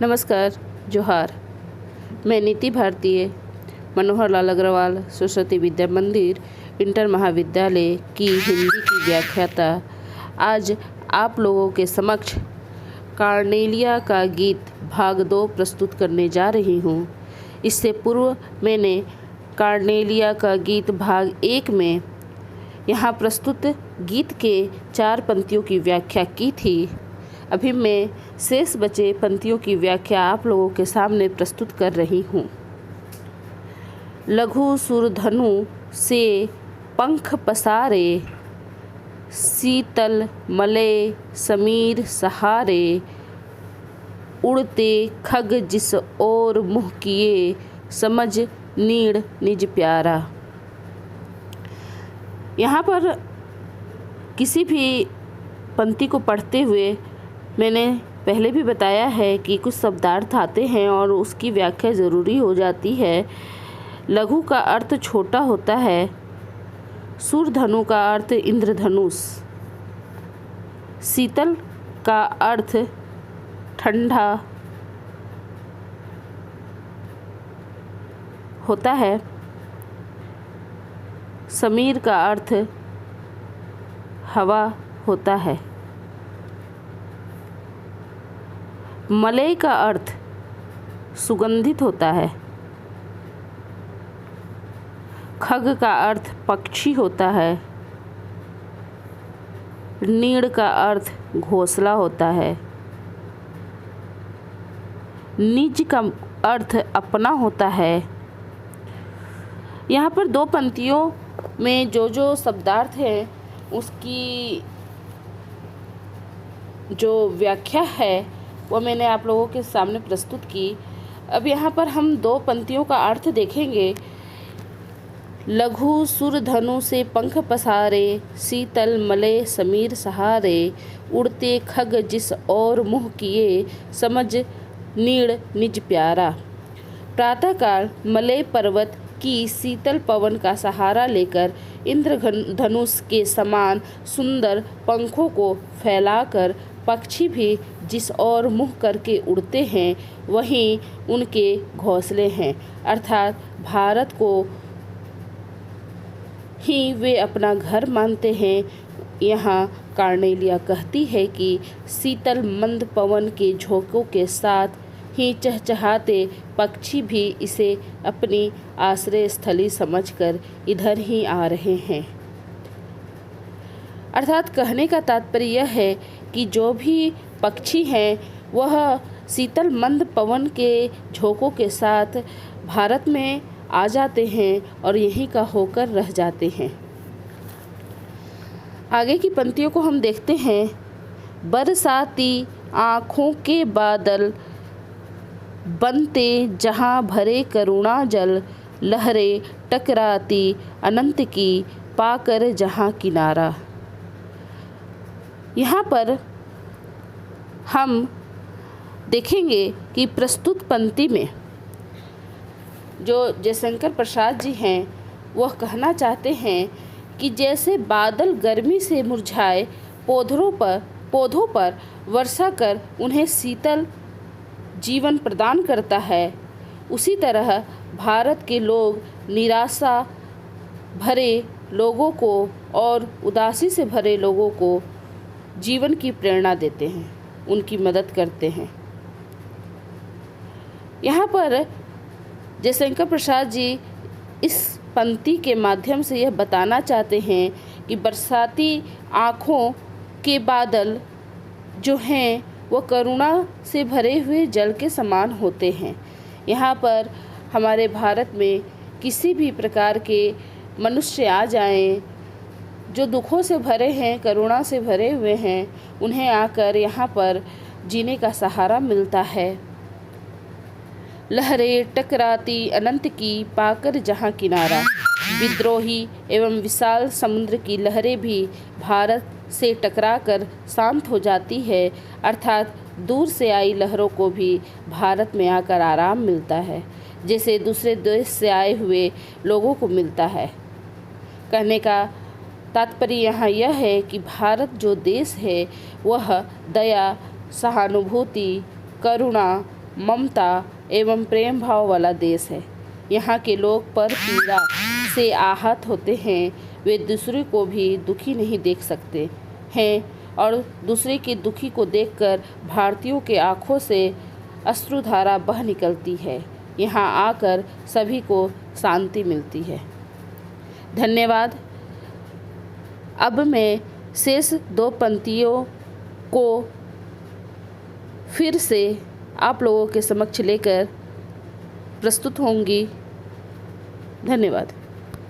नमस्कार, जोहार। मैं नीति भारतीय मनोहर लाल अग्रवाल सरस्वती विद्या मंदिर इंटर महाविद्यालय की हिंदी की व्याख्याता आज आप लोगों के समक्ष कार्नेलिया का गीत भाग 2 प्रस्तुत करने जा रही हूँ। इससे पूर्व मैंने कार्नेलिया का गीत भाग 1 में यहाँ प्रस्तुत गीत के 4 पंक्तियों की व्याख्या की थी। अभी मैं शेष बचे पंक्तियों की व्याख्या आप लोगों के सामने प्रस्तुत कर रही हूँ। लघु सुरधनु से पंख पसारे, शीतल मलय समीर सहारे, उड़ते खग जिस ओर मुँह किए, समझ नीड़ निज प्यारा। यहाँ पर किसी भी पंक्ति को पढ़ते हुए मैंने पहले भी बताया है कि कुछ शब्दार्थ आते हैं और उसकी व्याख्या ज़रूरी हो जाती है। लघु का अर्थ छोटा होता है, सूरधनु का अर्थ इंद्रधनुष, शीतल का अर्थ ठंडा होता है, समीर का अर्थ हवा होता है, मलय का अर्थ सुगंधित होता है, खग का अर्थ पक्षी होता है, नीड़ का अर्थ घोंसला होता है, निज का अर्थ अपना होता है। यहाँ पर 2 पंक्तियों में जो शब्दार्थ है उसकी जो व्याख्या है वो मैंने आप लोगों के सामने प्रस्तुत की। अब यहाँ पर हम 2 पंक्तियों का अर्थ देखेंगे। लघु सुरधनु से पंख पसारे, शीतल मलय समीर सहारे, उड़ते खग जिस ओर मुँह किए, समझ नीड़ निज प्यारा। प्रातःकाल मलय पर्वत की शीतल पवन का सहारा लेकर इंद्रधनुष के समान सुंदर पंखों को फैलाकर पक्षी भी जिस ओर मुँह करके उड़ते हैं वहीं उनके घोंसले हैं, अर्थात भारत को ही वे अपना घर मानते हैं। यहाँ कार्नेलिया कहती है कि शीतल मंद पवन के झोंकों के साथ ही चहचहाते पक्षी भी इसे अपनी आश्रय स्थली समझकर इधर ही आ रहे हैं। अर्थात कहने का तात्पर्य यह है कि जो भी पक्षी हैं वह शीतल मंद पवन के झोंकों के साथ भारत में आ जाते हैं और यहीं का होकर रह जाते हैं। आगे की पंक्तियों को हम देखते हैं। बरसाती आँखों के बादल बनते जहाँ भरे करुणा जल, लहरें टकराती अनंत की पाकर जहाँ किनारा। यहाँ पर हम देखेंगे कि प्रस्तुत पंक्ति में जो जयशंकर प्रसाद जी हैं वह कहना चाहते हैं कि जैसे बादल गर्मी से मुरझाए पौधों पर वर्षा कर उन्हें शीतल जीवन प्रदान करता है, उसी तरह भारत के लोग निराशा भरे लोगों को और उदासी से भरे लोगों को जीवन की प्रेरणा देते हैं, उनकी मदद करते हैं। यहाँ पर जयशंकर प्रसाद जी इस पंक्ति के माध्यम से यह बताना चाहते हैं कि बरसाती आँखों के बादल जो हैं वो करुणा से भरे हुए जल के समान होते हैं। यहाँ पर हमारे भारत में किसी भी प्रकार के मनुष्य आ जाएं जो दुखों से भरे हैं, करुणा से भरे हुए हैं, उन्हें आकर यहाँ पर जीने का सहारा मिलता है। लहरें टकराती अनंत की पाकर जहाँ किनारा। विद्रोही एवं विशाल समुद्र की लहरें भी भारत से टकराकर शांत हो जाती है, अर्थात दूर से आई लहरों को भी भारत में आकर आराम मिलता है, जैसे दूसरे देश से आए हुए लोगों को मिलता है। कहने का तात्पर्य यहाँ यह है कि भारत जो देश है वह दया, सहानुभूति, करुणा ममता एवं प्रेम भाव वाला देश है। यहाँ के लोग पर पीड़ा से आहत होते हैं, वे दूसरे को भी दुखी नहीं देख सकते हैं और दूसरे की दुखी को देखकर भारतीयों के आँखों से अश्रुधारा बह निकलती है। यहाँ आकर सभी को शांति मिलती है। धन्यवाद। अब मैं शेष 2 पंक्तियों को फिर से आप लोगों के समक्ष लेकर प्रस्तुत होंगी। धन्यवाद।